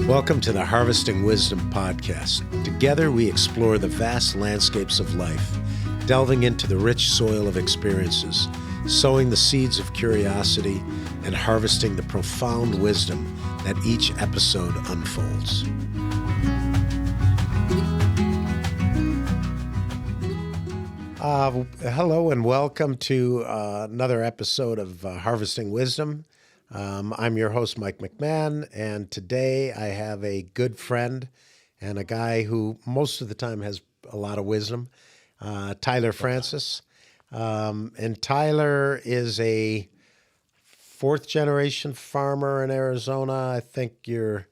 Welcome to the Harvesting Wisdom podcast. Together we explore the vast landscapes of life, delving into the rich soil of experiences, sowing the seeds of curiosity, and harvesting the profound wisdom that each episode unfolds. Hello and welcome to another episode of Harvesting Wisdom. I'm your host, Mike McMahon, and today I have a good friend and a guy who most of the time has a lot of wisdom, Tyler Francis. And Tyler is a fourth-generation farmer in Arizona. I think your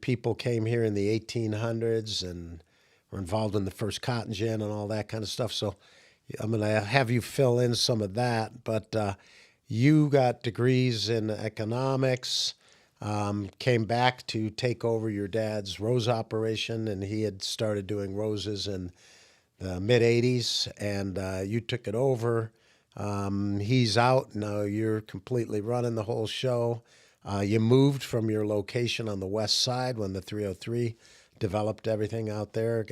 people came here in the 1800s and were involved in the first cotton gin and all that kind of stuff. So I'm going to have you fill in some of that, but you got degrees in economics, came back to take over your dad's rose operation, and he had started doing roses in the mid-'80s, and you took it over. He's out. Now you're completely running the whole show. You moved from your location on the west side when the 303 developed everything out there,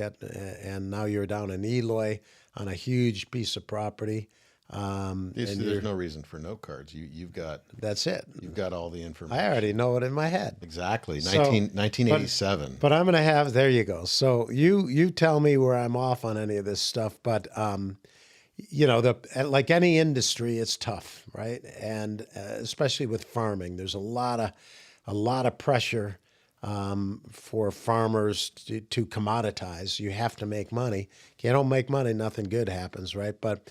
and now you're down in Eloy on a huge piece of property. There's no reason for note cards. You've got that's it. You've got all the information. I already know it in my head. Exactly. So, 1987. But I'm going to have, there you go. So you tell me where I'm off on any of this stuff, but like any industry, it's tough, right? And especially with farming, there's a lot of pressure for farmers to commoditize. You have to make money. If you don't make money, nothing good happens, right? But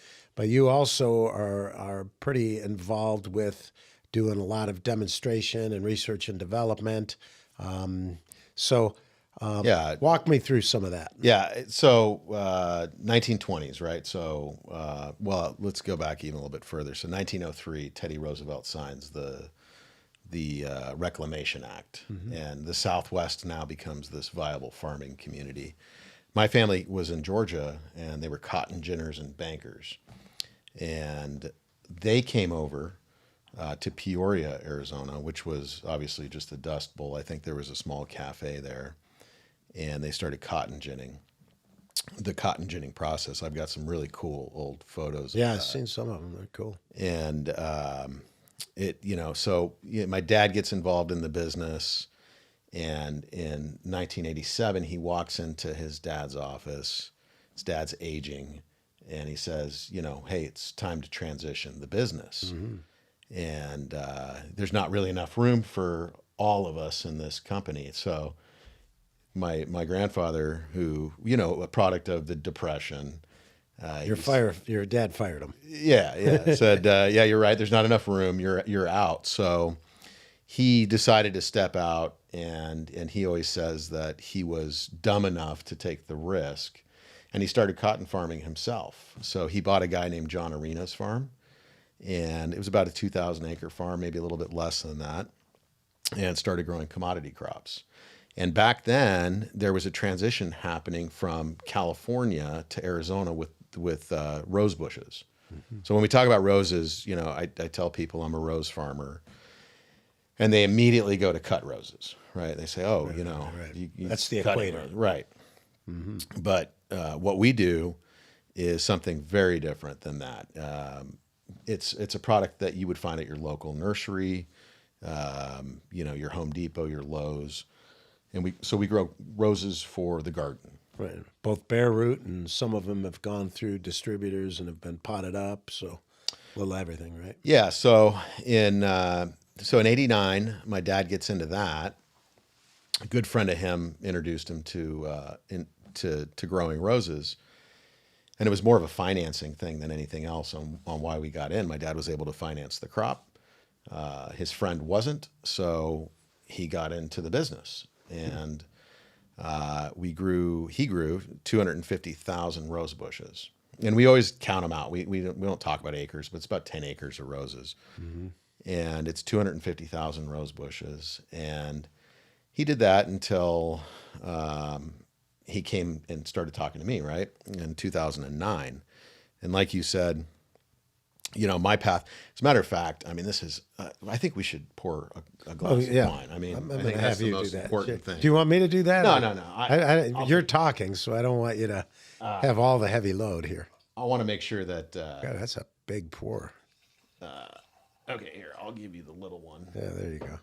you also are pretty involved with doing a lot of demonstration and research and development. Walk me through some of that. Yeah. So 1920s, right? So, let's go back even a little bit further. So 1903, Teddy Roosevelt signs the Reclamation Act, and the Southwest now becomes this viable farming community. My family was in Georgia, and they were cotton ginners and bankers. And they came over to Peoria, Arizona, which was obviously just a dust bowl. I think there was a small cafe there, and they started cotton ginning. The cotton ginning process, I've got some really cool old photos. Yeah, I've seen some of them. They're cool. And my dad gets involved in the business, and in 1987, he walks into his dad's office. His dad's aging. And he says, hey, it's time to transition the business. Mm-hmm. And there's not really enough room for all of us in this company. So my grandfather, who, a product of the Depression. Your dad fired him. Yeah. Said, you're right. There's not enough room. You're out. So he decided to step out. And he always says that he was dumb enough to take the risk. And he started cotton farming himself. So he bought a guy named John Arena's farm, and it was about a 2,000 acre farm, maybe a little bit less than that, and started growing commodity crops. And back then, there was a transition happening from California to Arizona with rose bushes. Mm-hmm. So when we talk about roses, I tell people I'm a rose farmer, and they immediately go to cut roses, right? They say, right. You that's the equator. Right. Mm-hmm. But what we do is something very different than that. It's a product that you would find at your local nursery, your Home Depot, your Lowe's, and we grow roses for the garden. Right, both bare root, and some of them have gone through distributors and have been potted up. So a little everything, right? Yeah. So in '89, my dad gets into that. A good friend of him introduced him to growing roses. And it was more of a financing thing than anything else on why we got in. My dad was able to finance the crop. His friend wasn't, so he got into the business. And he grew 250,000 rose bushes. And we always count them out. We don't talk about acres, but it's about 10 acres of roses. Mm-hmm. And it's 250,000 rose bushes. And he did that until he came and started talking to me, right, in 2009. And like you said, my path. As a matter of fact, I mean, this is. I think we should pour a glass yeah. of wine. I mean, I'm I going think to that's have the you do most that. important thing. Do you want me to do that? No, or- no, no. You're talking, so I don't want you to have all the heavy load here. I want to make sure that. God, that's a big pour. Okay, here I'll give you the little one, Yeah, there you go.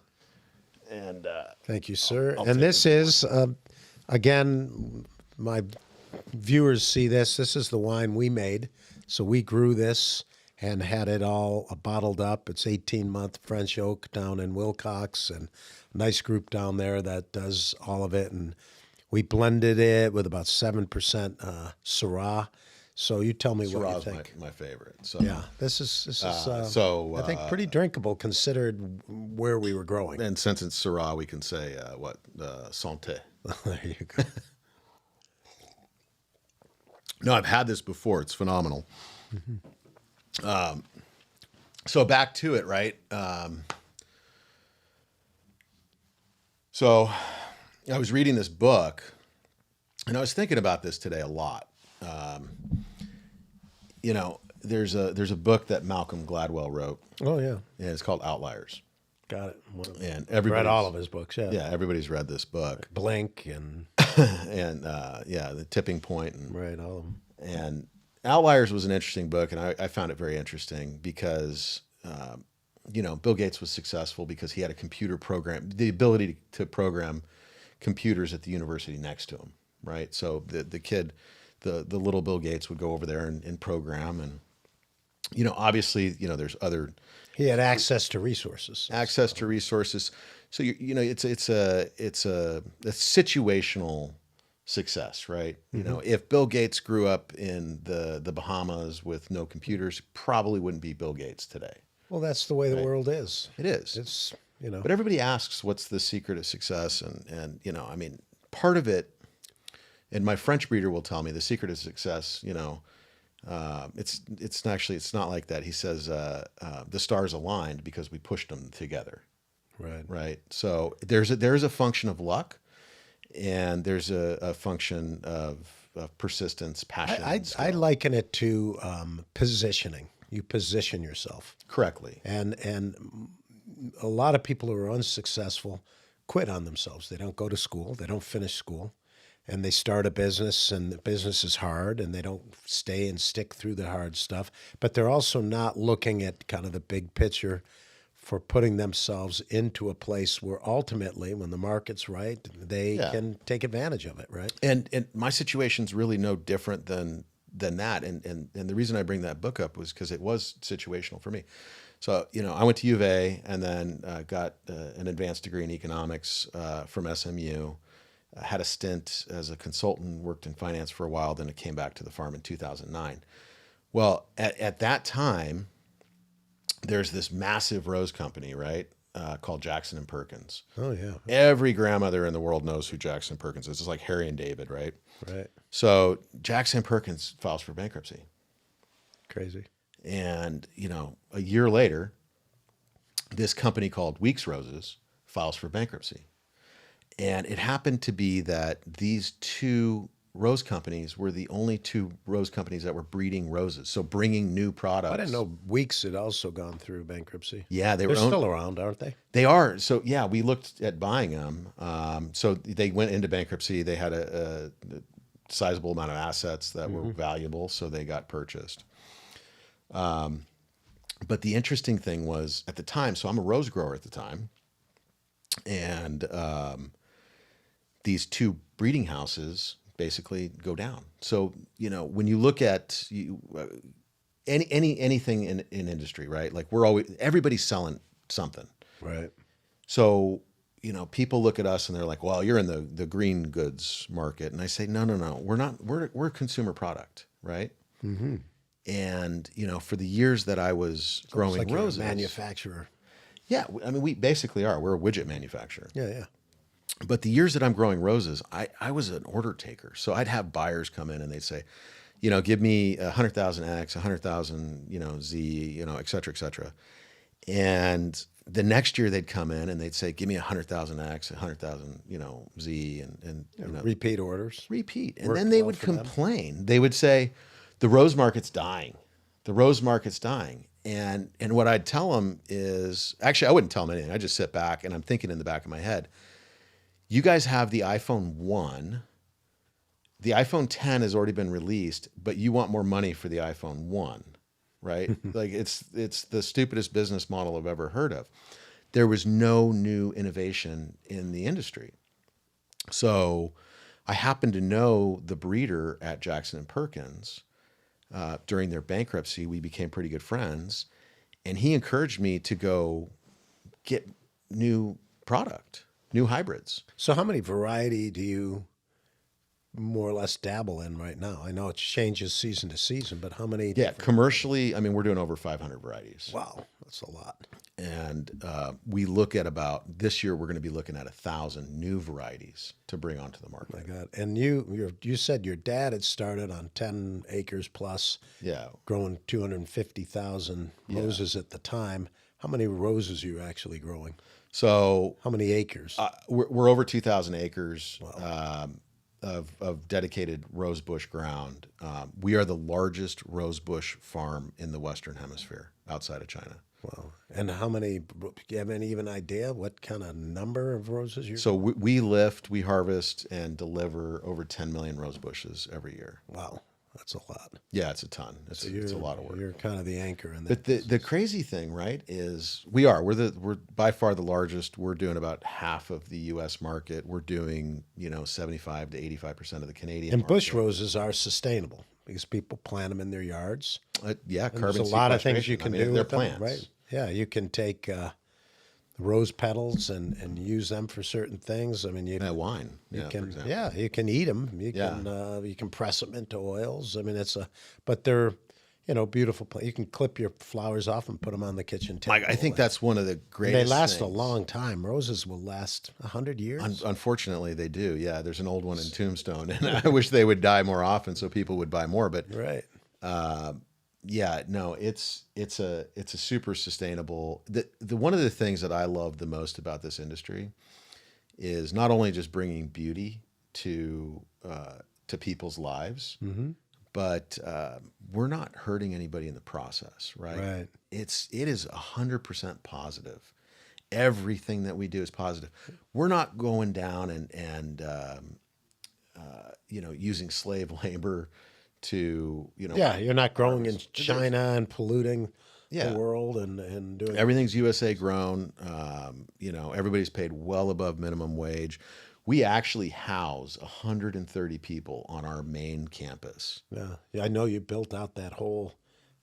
and Thank you, sir. I'll And take this the is, again, my viewers see this. This is the wine we made. So we grew this and had it all bottled up. It's 18-month French oak down in Wilcox, and a nice group down there that does all of it. And we blended it with about 7% Syrah. So you tell me what you Syrah's think. my favorite. So Yeah, this is so I think pretty drinkable considered where we were growing. and since it's Syrah, we can say Santé. There you go. No, I've had this before. It's phenomenal. So back to it, right? So I was reading this book, and I was thinking about this today a lot. There's a book that Malcolm Gladwell wrote, Oh yeah, and it's called Outliers. got it. Well, And read everybody's all of his books. Yeah, Yeah, everybody's read this book, Blink and and The Tipping Point, and right, all of them. And Outliers was an interesting book, and I found it very interesting because, Bill Gates was successful because he had a computer program, the ability to program computers at the university next to him, right? So the kid, the little Bill Gates would go over there and program, and obviously, there's other He had access to resources. access to resources. So it's a situational success, right? If Bill Gates grew up in the Bahamas with no computers, probably wouldn't be Bill Gates today. Well, that's the way the world is. It is. It's But everybody asks, what's the secret of success? And I mean, part of it, and my French breeder will tell me the secret of success, it's not like that. He says the stars aligned because we pushed them together, right. right? So there's a function of luck, and there's a function of persistence, passion, and I skill. liken it to positioning. You position yourself, Correctly. and a lot of people who are unsuccessful quit on themselves. They don't go to school. They don't finish school. And they start a business, and the business is hard, and they don't stay and stick through the hard stuff. But they're also not looking at kind of the big picture for putting themselves into a place where ultimately, when the market's right, they Yeah. can take advantage of it, right? And my situation's really no different than that. And the reason I bring that book up was because it was situational for me. So, I went to U of A and then got an advanced degree in economics from SMU. Had a stint as a consultant, worked in finance for a while, then it came back to the farm in 2009. Well, at that time, there's this massive rose company, right, called Jackson and Perkins. Oh, yeah. Every grandmother in the world knows who Jackson and Perkins is. It's like Harry and David, right? Right. So Jackson and Perkins files for bankruptcy. Crazy. And, a year later, this company called Weeks Roses files for bankruptcy. And it happened to be that these two rose companies were the only two rose companies that were breeding roses, so bringing new products. I didn't know Weeks had also gone through bankruptcy. Yeah, They're still around, aren't they? They are. So yeah, we looked at buying them. So they went into bankruptcy. They had a sizable amount of assets that were valuable, so they got purchased. But the interesting thing was at the time. So I'm a rose grower at the time, and these two breeding houses basically go down. So, when you look at anything in industry, right? Like everybody's selling something. Right. So, people look at us and they're like, well, you're in the green goods market. And I say, no, we're not, we're a consumer product. Right. Mm-hmm. And, for the years that I was growing Like you're a roses, manufacturer. yeah, I mean, we basically are, we're a widget manufacturer. Yeah, yeah. But the years that I'm growing roses, I was an order taker. So I'd have buyers come in and they'd say, give me 100,000 X, 100,000, Z, et cetera, et cetera. And the next year they'd come in and they'd say, give me 100,000 X, 100,000, Z, and Repeat orders. repeat. And Worked then they well would for them. complain. They would say, the rose market's dying. The rose market's dying. And what I'd tell them is, actually, I wouldn't tell them anything. I just sit back and I'm thinking in the back of my head, you guys have the iPhone 1. The iPhone 10 has already been released, but you want more money for the iPhone 1, right? Like it's the stupidest business model I've ever heard of. There was no new innovation in the industry. So I happened to know the breeder at Jackson and Perkins. During their bankruptcy, we became pretty good friends, and he encouraged me to go get new product, new hybrids. So how many variety do you more or less dabble in right now? I know it changes season to season, but how many? Yeah, commercially, I mean, we're doing over 500 varieties. Wow, that's a lot. And we look at about, this year, we're going to be looking at 1,000 new varieties to bring onto the market. My God. And you said your dad had started on 10 acres plus, Yeah. growing 250,000 roses at the time. How many roses are you actually growing? So How many acres? we're over 2,000 acres of dedicated rosebush ground. We are the largest rosebush farm in the Western Hemisphere outside of China. Wow. And how many, do you have any even idea what kind of number of roses you're? So we harvest and deliver over 10 million rose bushes every year. Wow, that's a lot. Yeah, it's a ton. It's a lot of work. You're kind of the anchor in But that. the crazy thing, right, is we're by far the largest. We're doing about half of the U.S. market. We're doing 75 to 85% of the Canadian And market. bush roses are sustainable because people plant them in their yards. Yeah, And carbon there's a lot of things sequestration. you can I mean, do they're with them, plants, right? Yeah, you can take rose petals and use them for certain things. I mean, you Wine, you for can example. you can eat them. You can press them into oils. I mean, but they're beautiful. You can clip your flowers off and put them on the kitchen table. Mike, I think that's one of the And greatest. they last a things. long time. Roses will last 100 years. Unfortunately, they do. Yeah, there's an old one in Tombstone, and I wish they would die more often so people would buy more. But Right. yeah, no, it's a super sustainable. The one of the things that I love the most about this industry is not only just bringing beauty to people's lives, but we're not hurting anybody in the process, right? Right. It is 100% positive. Everything that we do is positive. We're not going down and using slave labor to Yeah, you're not growing in China and polluting Yeah. the world and doing. Everything's USA grown. Everybody's paid well above minimum wage. We actually house 130 people on our main campus, Yeah, I know you built out that whole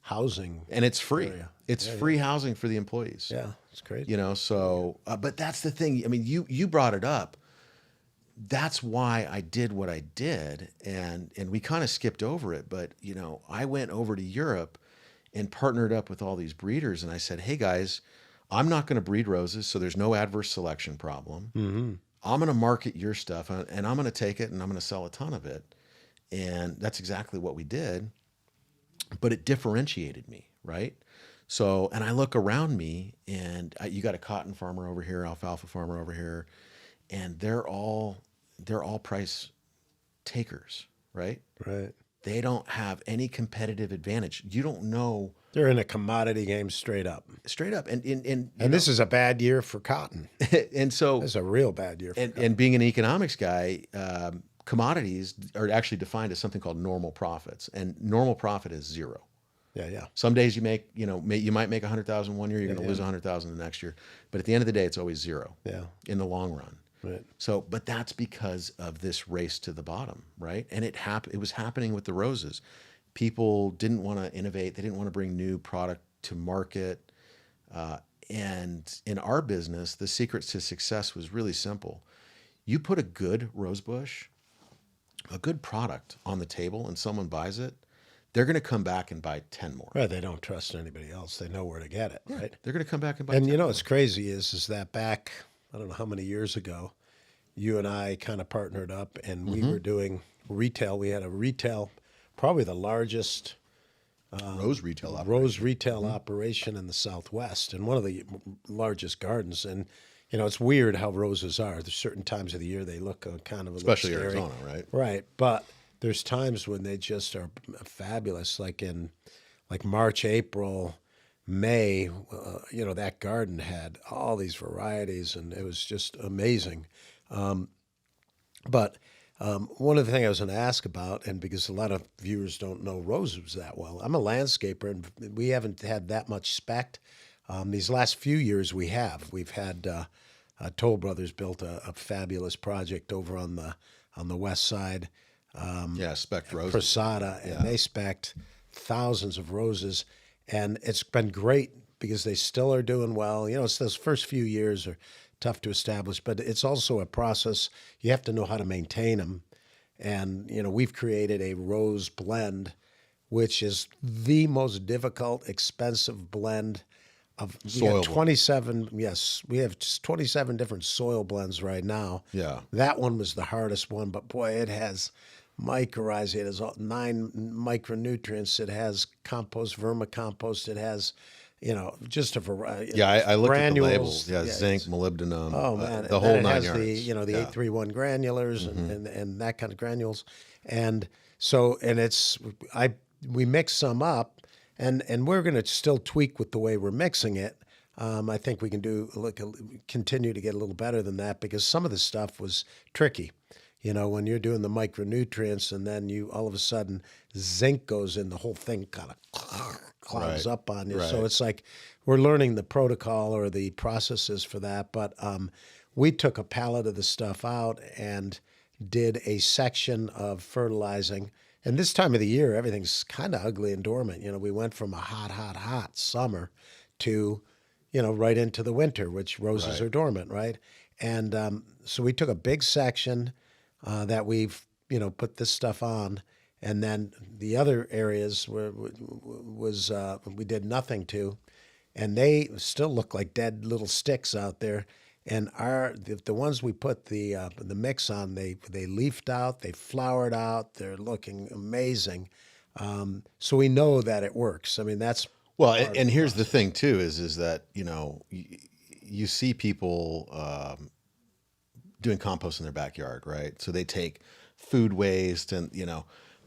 housing. and it's free. Area. It's free housing for the employees. Yeah, it's crazy. But that's the thing. I mean, you brought it up. That's why I did what I did, and we kind of skipped over it. But I went over to Europe and partnered up with all these breeders, and I said, "Hey guys, I'm not going to breed roses, so there's no adverse selection problem. I'm going to market your stuff, and I'm going to take it and I'm going to sell a ton of it." And that's exactly what we did. But it differentiated me, right? So, and I look around me, and you got a cotton farmer over here, alfalfa farmer over here, and they're all price takers, right? Right. They don't have any competitive advantage. You don't know They're in a commodity game straight up. straight up, and And this is a bad year for cotton. and so This is a real bad year for cotton. and being an economics guy, commodities are actually defined as something called normal profits, and normal profit is zero. Yeah. Some days you make, you might make 100,000 one year, you're going to lose 100,000 the next year, but at the end of the day, it's always zero. Yeah. In the long run. Right. So, but that's because of this race to the bottom, right? And it was happening with the roses. People didn't want to innovate. They didn't want to bring new product to market. And in our business, the secret to success was really simple. You put a good rose bush, a good product on the table, and someone buys it, they're going to come back and buy 10 more. Right. They don't trust anybody else. They know where to get it. Right. They're going to come back and buy And 10 more. what's crazy is that back, I don't know how many years ago, you and I kind of partnered up and we were doing retail. We had a retail, probably the largest Rose retail operation. rose retail operation in the Southwest and one of the largest gardens. And, it's weird how roses are. There's certain times of the year they look kind of a Especially little scary. Arizona, right? Right. But there's times when they just are fabulous, like in March, April, May, that garden had all these varieties, and it was just amazing. But one of the things I was going to ask about, and because a lot of viewers don't know roses that well, I'm a landscaper, and we haven't had that much spec. These last few years, we have. We've had Toll Brothers built a fabulous project over on the west side, Yeah, spec roses. Prasada, and Yeah. they spec'd thousands of roses, and it's been great because they still are doing well. It's those first few years are tough to establish, but it's also a process. You have to know how to maintain them, and we've created a rose blend, which is the most difficult, expensive blend of we got Soil blend. 27. Yes, we have 27 different soil blends right now. Yeah. That one was the hardest one, but boy, it has mycorrhizae, it has 9 micronutrients, it has compost, vermicompost, it has just a variety. Yeah, I looked at the granules. labels. Yeah, Yeah, zinc, molybdenum, oh man, the and whole then it nine has yards. the Yeah. 831 granulars and that kind of granules, and so we mix some up, and we're going to still tweak with the way we're mixing it. I think we can continue to get a little better than that because some of the stuff was tricky. When you're doing the micronutrients and then you all of a sudden zinc goes in, the whole thing kind of clouds Right. up on you. So Right. it's like we're learning the protocol or the processes for that. But we took a pallet of the stuff out and did a section of fertilizing. And this time of the year, everything's kind of ugly and dormant. We went from a hot summer to, right into the winter, which roses Right. are dormant, right? And so we took a big section that we've, put this stuff on. And then the other areas we did nothing to, and they still look like dead little sticks out there. And the ones we put the mix on, they leafed out, they flowered out, they're looking amazing. So we know that it works. I mean, that's Well, part of and the here's the process. thing too is that you see people doing compost in their backyard, right? So they take food waste and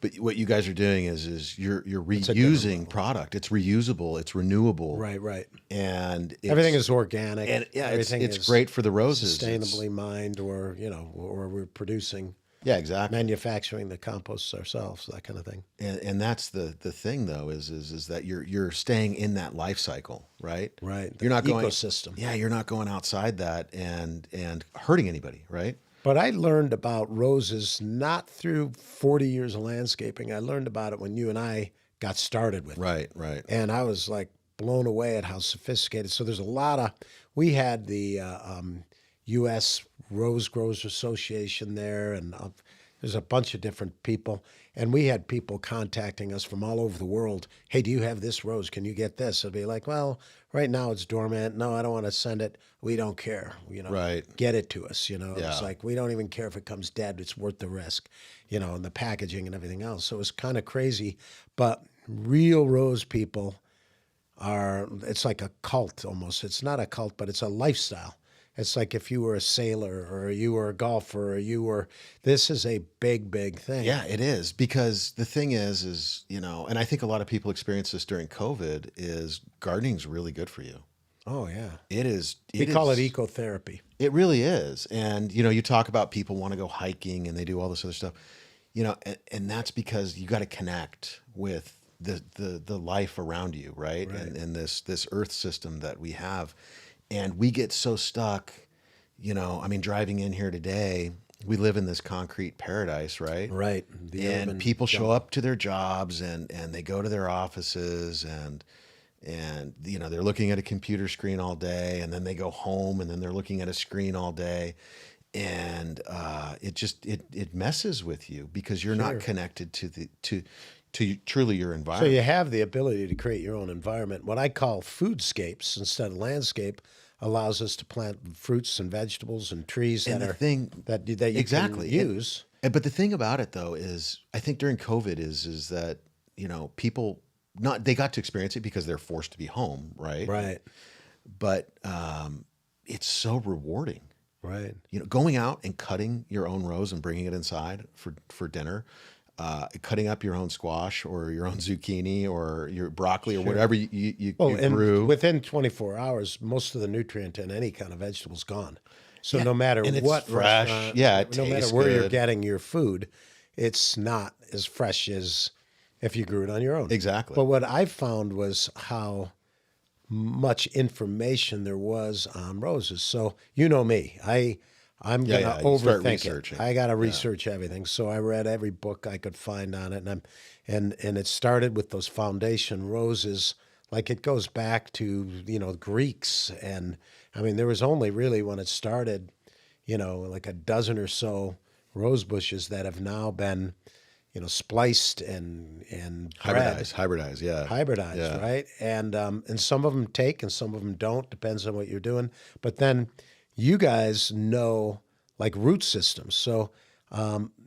but what you guys are doing is you're a different reusing level. product. It's reusable, it's renewable, Right. and Everything is organic. and yeah, Everything it's is great for the roses. sustainably mined, or we're producing, Yeah, exactly. manufacturing the composts ourselves, that kind of thing. And that's the thing though is that you're staying in that life cycle, right? Right. You're not The going ecosystem. Yeah, you're not going outside that and hurting anybody, right? But I learned about roses not through 40 years of landscaping. I learned about it when you and I got started with it. Right. And I was like blown away at how sophisticated. So there's a lot of, we had the U.S. Rose Growers Association there, and there's a bunch of different people. And we had people contacting us from all over the world. Hey, do you have this rose? Can you get this? I'd be like, well, right now it's dormant. No, I don't want to send it. We don't care. Right. Get it to us. Yeah. It's like we don't even care if it comes dead. It's worth the risk, and the packaging and everything else. So it was kind of crazy. But real rose people it's like a cult almost. It's not a cult, but it's a lifestyle. It's like if you were a sailor or you were a golfer this is a big, big thing. Yeah, it is because the thing is and I think a lot of people experience this during COVID is gardening's really good for you. Oh, yeah. It is. We call it ecotherapy. It really is. And you talk about people want to go hiking and they do all this other stuff, and that's because you got to connect with the life around you, right? Right. And this earth system that we have. And we get so stuck, I mean, driving in here today, we live in this concrete paradise, right? Right. And people show up to their jobs and they go to their offices and they're looking at a computer screen all day, and then they go home and then they're looking at a screen all day, and it messes with you because you're Sure. not connected to truly your So environment. you have the ability to create your own environment. What I call foodscapes instead of landscape allows us to plant fruits and vegetables and trees And that the are thing that you exactly can use. But the thing about it though is I think during COVID is that people not they got to experience it because they're forced to be home, right? Right. But it's so rewarding. Right. Going out and cutting your own rose and bringing it inside for dinner. cutting up your own squash or your own zucchini or your broccoli or whatever you Well, and grew. within 24 hours, most of the nutrient in any kind of vegetable is gone. So Yeah, no matter and it's what fresh. restaurant, Yeah, it no matter tastes where you're good. getting your food, it's not as fresh as if you grew it on your own. Exactly. But what I found was how much information there was on roses. So you know me, I'm Yeah, gonna yeah. You start overthink it. researching. I gotta Yeah. research everything. So I read every book I could find on it, and it started with those foundation roses. Like it goes back to Greeks, and I mean there was only really when it started, like a dozen or so rose bushes that have now been spliced and bred Hybridize. Yeah. hybridized, Yeah. right? And some of them take and some of them don't, depends on what you're doing. But then you guys know like root systems. So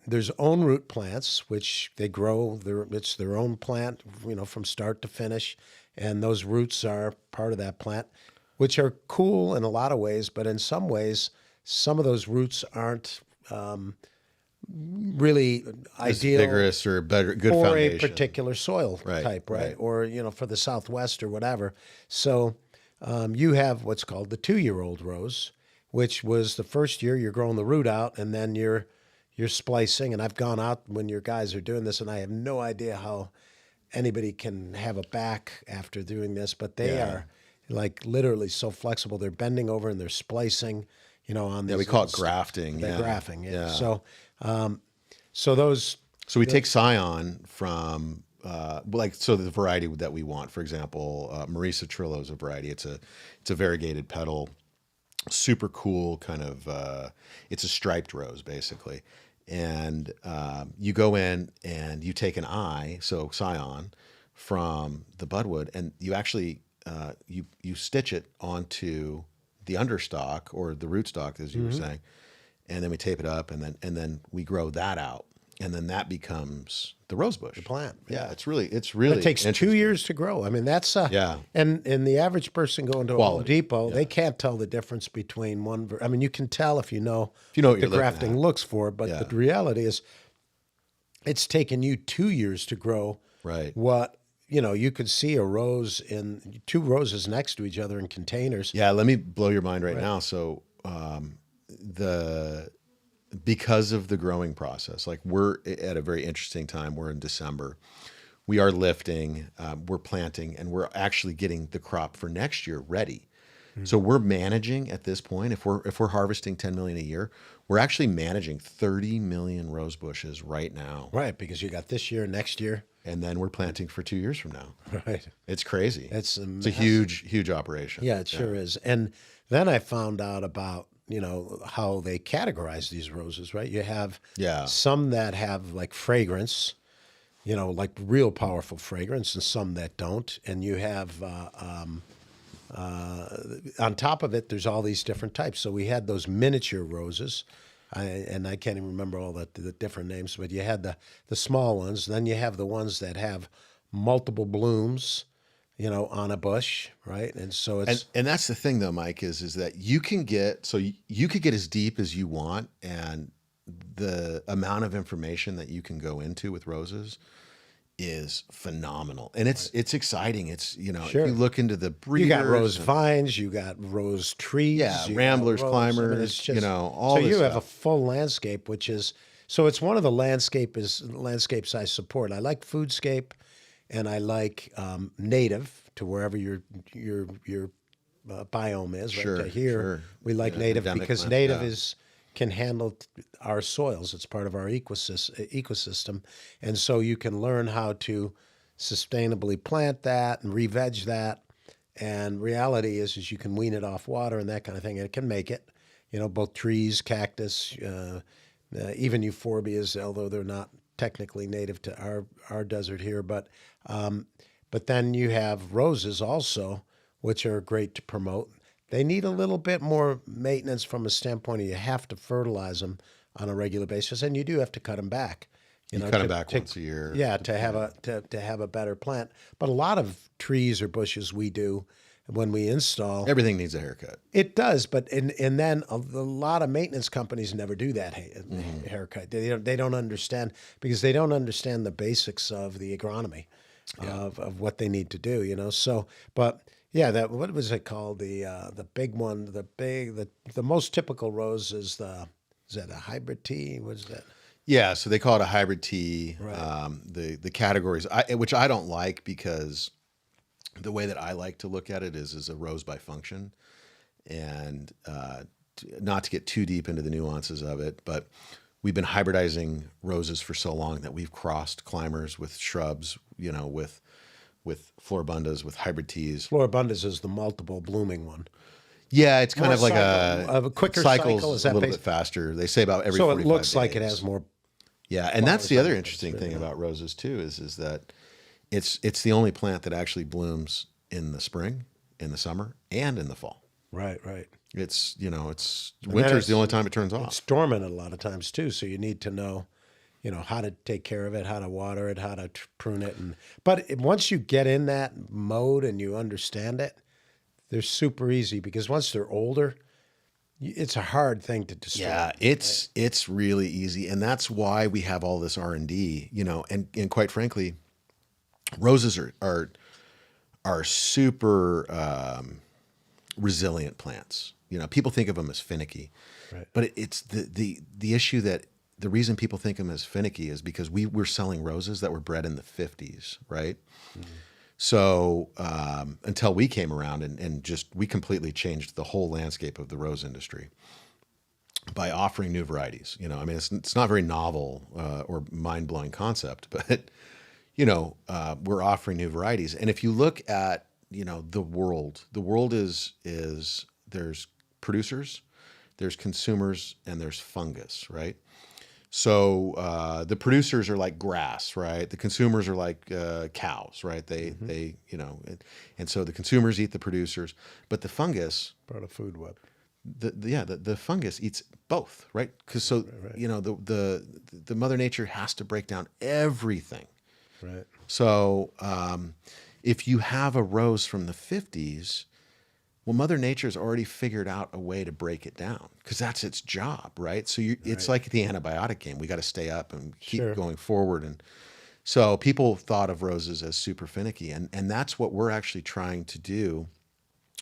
there's own root plants, which they grow. It's their own plant, from start to finish, and those roots are part of that plant, which are cool in a lot of ways. But in some ways, some of those roots aren't really It's ideal vigorous or better, good for a foundation. particular soil Right, type, right? right. Or for the Southwest or whatever. So you have what's called the 2-year-old rose, which was the first year you're growing the root out, and then you're splicing. And I've gone out when your guys are doing this, and I have no idea how anybody can have a back after doing this, but they Yeah. are like literally so flexible. They're bending over and they're splicing, on Yeah, these we call it little grafting. they're Yeah. graphing, yeah. Yeah. So those So we take scion from the variety that we want. For example, Marisa Trillo is a variety. It's a variegated petal, super cool kind of. It's a striped rose basically, and you go in and you take an eye, so scion, from the budwood, and you actually you stitch it onto the understock or the rootstock, as you were saying, and then we tape it up, and then we grow that out, and then that becomes the rose bush. The plant, Yeah, yeah. it's really It takes 2 interesting. years to grow. I mean, that's Yeah. and the average person going to a Home Quality, Depot, yeah. they can't tell the difference between one. I mean, you can tell if you know what the you're looking grafting at. looks for, but Yeah. the reality is, it's taken you 2 years to grow. Right. What you could see a rose in two roses next to each other in containers. Yeah, let me blow your mind right now. So the because of the growing process, like we're at a very interesting time. We're in December. We are lifting, we're planting, and we're actually getting the crop for next year ready. So we're managing at this point. If we're harvesting 10 million a year, we're actually managing 30 million rose bushes right now. Right, because you got this year, next year. And then we're planting for 2 years from now. Right. It's crazy. It's a It's a huge operation. Yeah, it sure is. And then I found out about, how they categorize these roses, right? You have Yeah. some that have like fragrance, like real powerful fragrance, and some that don't. And you have, on top of it, there's all these different types. So we had those miniature roses. And I can't even remember all the different names, but you had the small ones. Then you have the ones that have multiple blooms, on a bush, right? And so it's And that's the thing though, Mike, is that you can get you could get as deep as you want, and the amount of information that you can go into with roses is phenomenal. And it's exciting. It's Sure. if you look into the breeders, you got rose vines, you got rose trees, Yeah, you got ramblers, rose- climbers, it's just- all So this you have a stuff. full landscape, which is so it's one of the landscapes I support. I like foodscape, and I like native to wherever your biome is. Sure, right? Here sure. we like Yeah, native endemic because plant, native yeah. can handle our soils. It's part of our ecosystem, and so you can learn how to sustainably plant that and re-veg that. And reality is you can wean it off water and that kind of thing, and it can make it. Both trees, cactus, even euphorbias, although they're not technically native to our desert here. But then you have roses also, which are great to promote. They need a little bit more maintenance from a standpoint of you have to fertilize them on a regular basis, and you do have to cut them back. You cut them back once a year. Yeah, to have a better plant. But a lot of trees or bushes we do, when we install. Everything needs a haircut. It does, but and then a lot of maintenance companies never do that haircut. They don't understand because they don't understand the basics of the agronomy of what they need to do. So but yeah, that what was it called? The big one, the most typical rose is that a hybrid tea? What is that? Yeah, so they call it a hybrid tea. Right. The categories, which I don't like because the way that I like to look at it is a rose by function, and not to get too deep into the nuances of it, but we've been hybridizing roses for so long that we've crossed climbers with shrubs, with floribundas, with hybrid teas. Floribundas is the multiple blooming one. Yeah, it's kind More of like a quicker cycles cycle. Is a that little bit faster. They say about every so? 45 It looks like it days. has more. Yeah, and that's the flowers other on it. interesting thing about roses too is that it's the only plant that actually blooms in the spring, in the summer, and in the fall. Right, right. It's it's then winter's the it's- only time it turns off. It's dormant a lot of times too, so you need to know, how to take care of it, how to water it, how to prune it, but once you get in that mode and you understand it, they're super easy because once they're older, it's a hard thing to destroy. Yeah, it's really easy, and that's why we have all this R&D, and quite frankly, roses are super resilient plants. People think of them as finicky, Right. but it's the issue that the reason people think of them as finicky is because we were selling roses that were bred in the 50s, right? Mm-hmm. So until we came around and just we completely changed the whole landscape of the rose industry by offering new varieties. I mean, it's not very novel or mind blowing concept, but we're offering new varieties. And if you look at the world is there's producers, there's consumers, and there's fungus, right? So the producers are like grass, right? The consumers are like cows, right? They and so the consumers eat the producers, but the fungus, Part of food web. the fungus eats both, right? Because Right. the Mother Nature has to break down everything. Right. So if you have a rose from the 50s, well, Mother Nature's already figured out a way to break it down because that's its job, right? So it's like the antibiotic game. We got to stay up and keep Sure. going forward. And so people thought of roses as super finicky, and that's what we're actually trying to do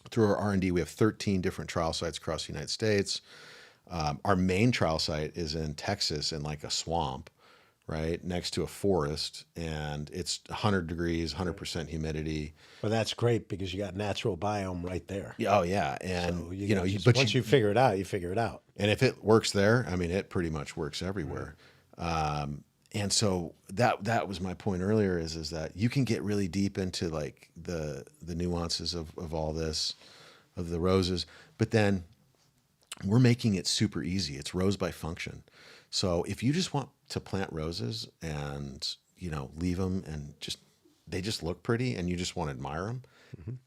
through our R&D. We have 13 different trial sites across the United States. Our main trial site is in Texas in like a swamp, right, next to a forest, and it's 100 degrees, 100% humidity. Well, that's great because you got natural biome right there. Oh yeah, and So once you figure it out, you figure it out. and if it works there, I mean, it pretty much works everywhere. And so that was my point earlier is that you can get really deep into like the nuances of all this, of the roses, but then we're making it super easy. It's rose by function. So if you just want to plant roses and leave them and they just look pretty and you just want to admire them,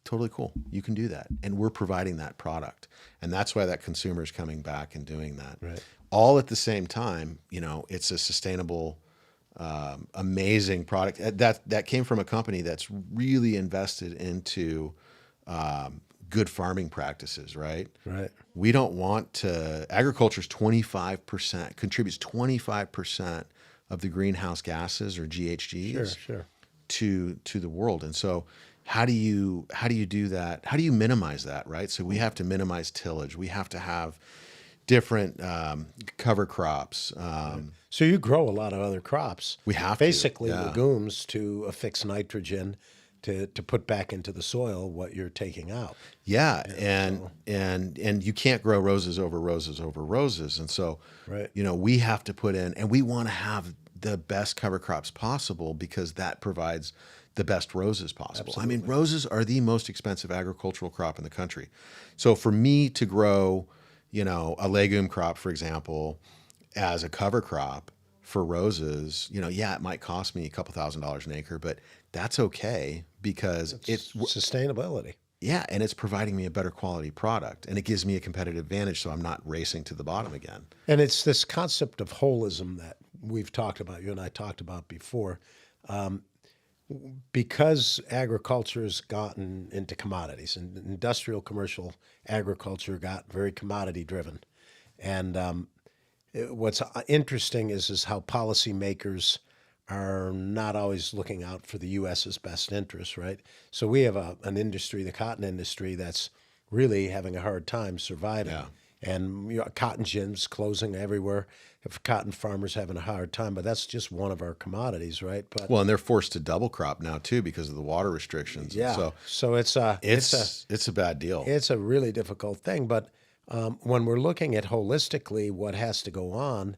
totally cool. You can do that, and we're providing that product, and that's why that consumer is coming back and doing that. Right. All at the same time, it's a sustainable, amazing product that came from a company that's really invested into good farming practices, right? Right. We don't want to. Agriculture's 25% contributes 25% of the greenhouse gases or GHGs Sure. to the world, and so how do you do that? How do you minimize that, right? So we have to minimize tillage. We have to have different cover crops. So you grow a lot of other crops. We have to, basically yeah. legumes to affix nitrogen to put back into the soil what you're taking out. Yeah, and you can't grow roses over roses over roses, and so Right. we have to put in, and we want to have the best cover crops possible because that provides the best roses possible. I mean, roses are the most expensive agricultural crop in the country. So for me to grow, a legume crop, for example, as a cover crop for roses, it might cost me a couple $1,000s an acre, but that's okay because it's Sustainability. yeah, and it's providing me a better quality product, and it gives me a competitive advantage, so I'm not racing to the bottom again. And it's this concept of holism that we've talked about, you and I talked about before. because agriculture has gotten into commodities, and industrial commercial agriculture got very commodity driven. And what's interesting is how policymakers are not always looking out for the U.S.'s best interests, right? So we have an industry, the cotton industry, that's really having a hard time surviving. Yeah. And cotton gins closing everywhere. If cotton farmers having a hard time, but that's just one of our commodities, right? But Well, and they're forced to double crop now too because of the water restrictions. And yeah, so so it's a bad deal. it's a really difficult thing. But when we're looking at holistically what has to go on,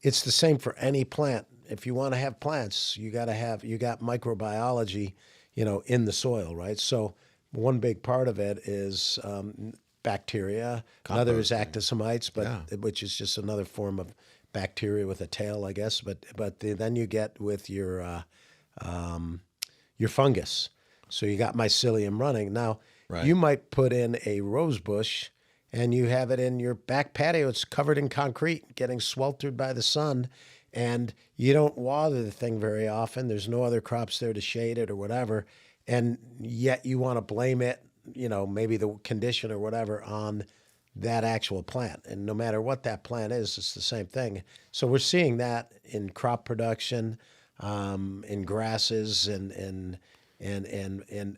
it's the same for any plant. If you want to have plants, you got microbiology, in the soil, right? So one big part of it is bacteria. Another is Composting. actinosomites, but Yeah. which is just another form of bacteria with a tail, I guess. Then you get with your fungus. So you got mycelium running. Now, Right. you might put in a rose bush and you have it in your back patio. It's covered in concrete, getting sweltered by the sun, and you don't water the thing very often. There's no other crops there to shade it or whatever. And yet you want to blame it, maybe the condition or whatever on that actual plant. And no matter what that plant is, it's the same thing. So we're seeing that in crop production, in grasses, and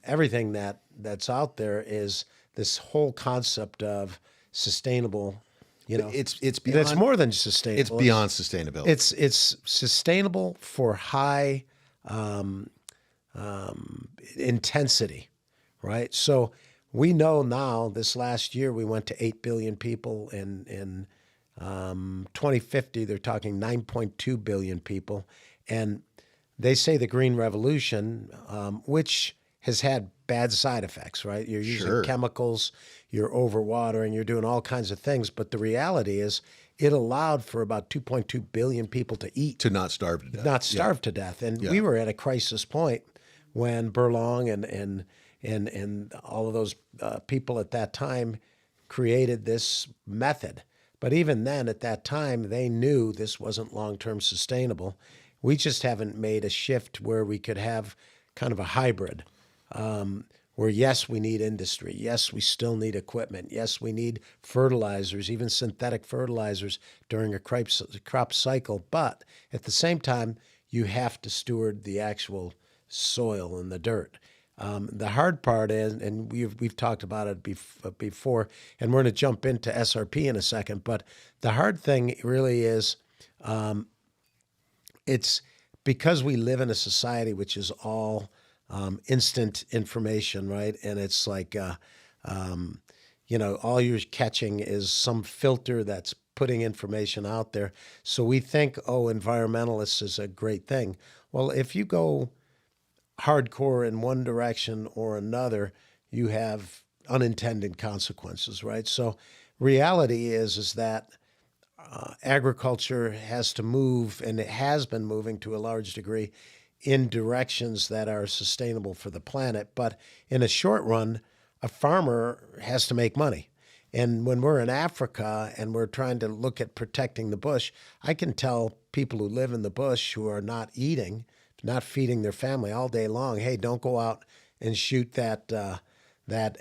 everything that's out there is this whole concept of sustainable. It's And it's beyond more than sustainable. it's beyond sustainability. It's sustainable for high intensity, right? So we know now. This last year, we went to 8 billion people. In 2050, they're talking 9.2 billion people, and they say the Green Revolution, which has had bad side effects, right? You're using Sure. chemicals, you're overwatering, you're doing all kinds of things. But the reality is, it allowed for about 2.2 billion people to eat, To not starve to death. not starve to death. And we were at a crisis point when Burlong and all of those people at that time created this method. But even then, at that time, they knew this wasn't long-term sustainable. We just haven't made a shift where we could have kind of a hybrid, where yes, we need industry. Yes, we still need equipment. Yes, we need fertilizers, even synthetic fertilizers during a crop cycle. But at the same time, you have to steward the actual soil and the dirt. The hard part is, and we've talked about it before, and we're going to jump into SRP in a second. But the hard thing really is, it's because we live in a society which is all instant information, right? And it's like, all you're catching is some filter that's putting information out there. So we think, oh, environmentalists is a great thing. Well, if you go hardcore in one direction or another, you have unintended consequences, right? So reality is that agriculture has to move, and it has been moving to a large degree in directions that are sustainable for the planet. But in a short run, a farmer has to make money. And when we're in Africa and we're trying to look at protecting the bush, I can tell people who live in the bush who are not eating, not feeding their family all day long, hey, don't go out and shoot that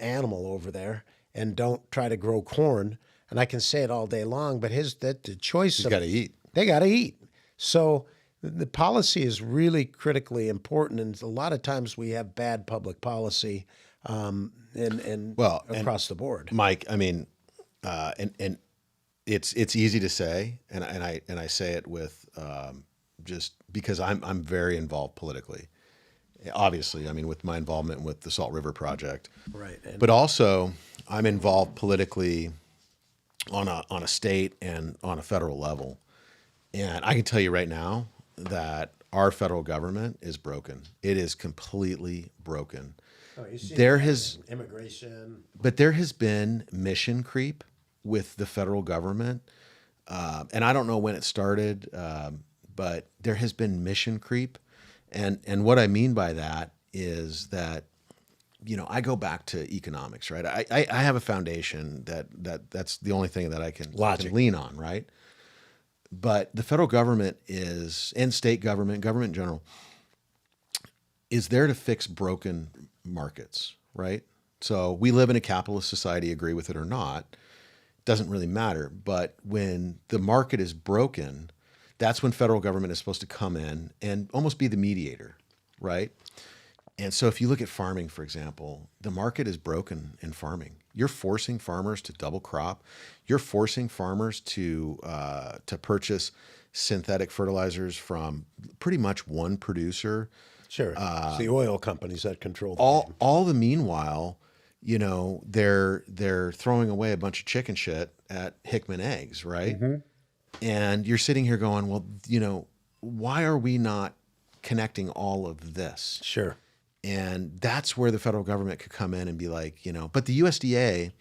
animal over there, and don't try to grow corn. And I can say it all day long, but the choice You got to eat. they got to eat. So the policy is really critically important, and a lot of times we have bad public policy, and across the board. Mike, I mean, and it's easy to say, and I say it with just because I'm very involved politically. Obviously, I mean, with my involvement with the Salt River Project, Right. but also I'm involved politically on a state and on a federal level. And I can tell you right now that our federal government is broken. It is completely broken. There has immigration. But there has been mission creep with the federal government, and I don't know when it started, but there has been mission creep, and what I mean by that is that, I go back to economics, right? I have a foundation that's the only thing that I can lean on, right? But the federal government and state government in general, is there to fix broken markets, right? So we live in a capitalist society, agree with it or not, doesn't really matter. But when the market is broken, that's when federal government is supposed to come in and almost be the mediator, right? And so if you look at farming, for example, the market is broken in farming. You're forcing farmers to double crop. You're forcing farmers to purchase synthetic fertilizers from pretty much one producer. Sure. It's the oil companies that control the game. All the meanwhile, they're throwing away a bunch of chicken shit at Hickman eggs, right? And you're sitting here going, well, why are we not connecting all of this? Sure. And that's where the federal government could come in and be like, but the USDA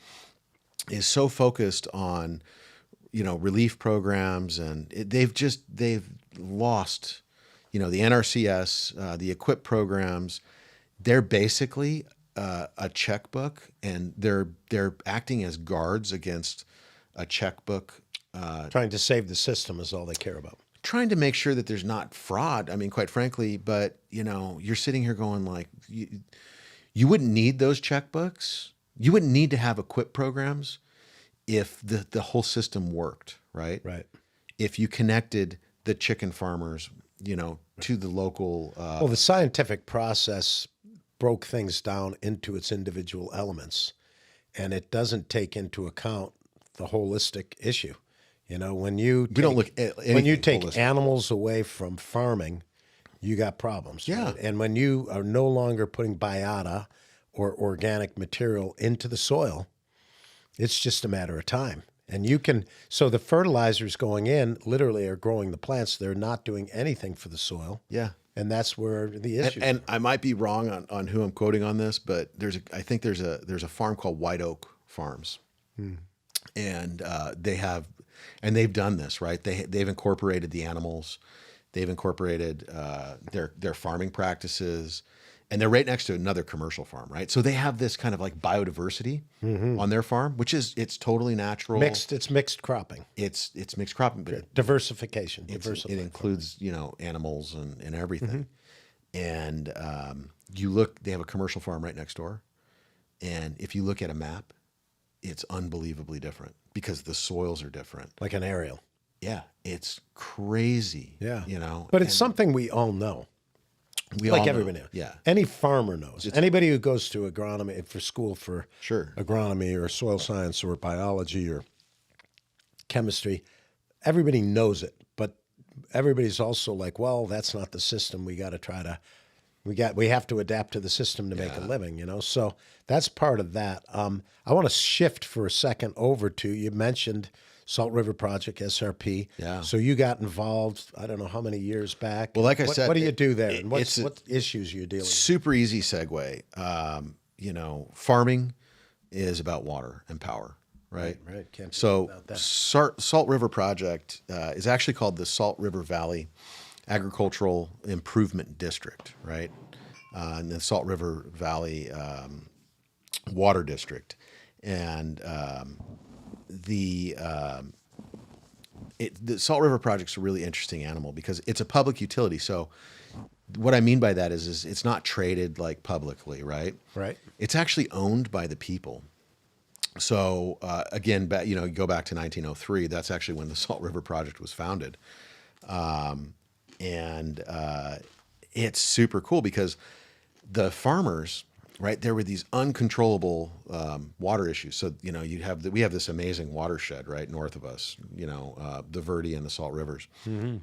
is so focused on, relief programs, and they've lost, the NRCS, the EQUIP programs. They're basically a checkbook, and they're acting as guards against a checkbook. Trying to save the system is all they care about. Trying to make sure that there's not fraud. I mean, quite frankly, but you're sitting here going like, you wouldn't need those checkbooks. You wouldn't need to have EQUIP programs if the whole system worked, right? Right. If you connected the chicken farmers, to the local. Well, the scientific process broke things down into its individual elements, and it doesn't take into account the holistic issue. When you we don't look at when you anything take holistic. animals away from farming, you got problems. Yeah. Right? And when you are no longer putting biota or organic material into the soil, it's just a matter of time. And so the fertilizers going in literally are growing the plants. They're not doing anything for the soil. Yeah. And that's where the issue. And I might be wrong on who I'm quoting on this, but I think there's a farm called White Oak Farms, and they've done this, right. They've incorporated the animals, they've incorporated their farming practices, and they're right next to another commercial farm, right. So they have this kind of like biodiversity on their farm, which it's totally natural. It's mixed cropping. It's mixed cropping, but Diversification. it includes animals and everything. And they have a commercial farm right next door, and if you look at a map, it's unbelievably different because the soils are different. Like an aerial. Yeah, it's crazy. Yeah. But it's something we all know. we Like all know. everybody knows. Yeah. Any farmer knows. Anybody who goes to agronomy for school for Sure. agronomy or soil science or biology or chemistry, everybody knows it. But everybody's also like, well, that's not the system. We got to try to we have to adapt to the system to make a living, So that's part of that. I want to shift for a second over to, you mentioned Salt River Project, SRP. Yeah. So you got involved, I don't know how many years back. Well, like I said, what do you do there? And what it's issues are you dealing with? Super easy segue. Farming is about water and power, right? Right. Can't do So without that. Salt River Project is actually called the Salt River Valley Agricultural Improvement District, right? And the Salt River Valley Water District. And the Salt River Project's a really interesting animal because it's a public utility. So what I mean by that is it's not traded like publicly, right? Right. It's actually owned by the people. So again, you go back to 1903. That's actually when the Salt River Project was founded, and it's super cool because the farmers, right, there were these uncontrollable water issues. So we have this amazing watershed right north of us, the Verde and the Salt Rivers. Mm-hmm.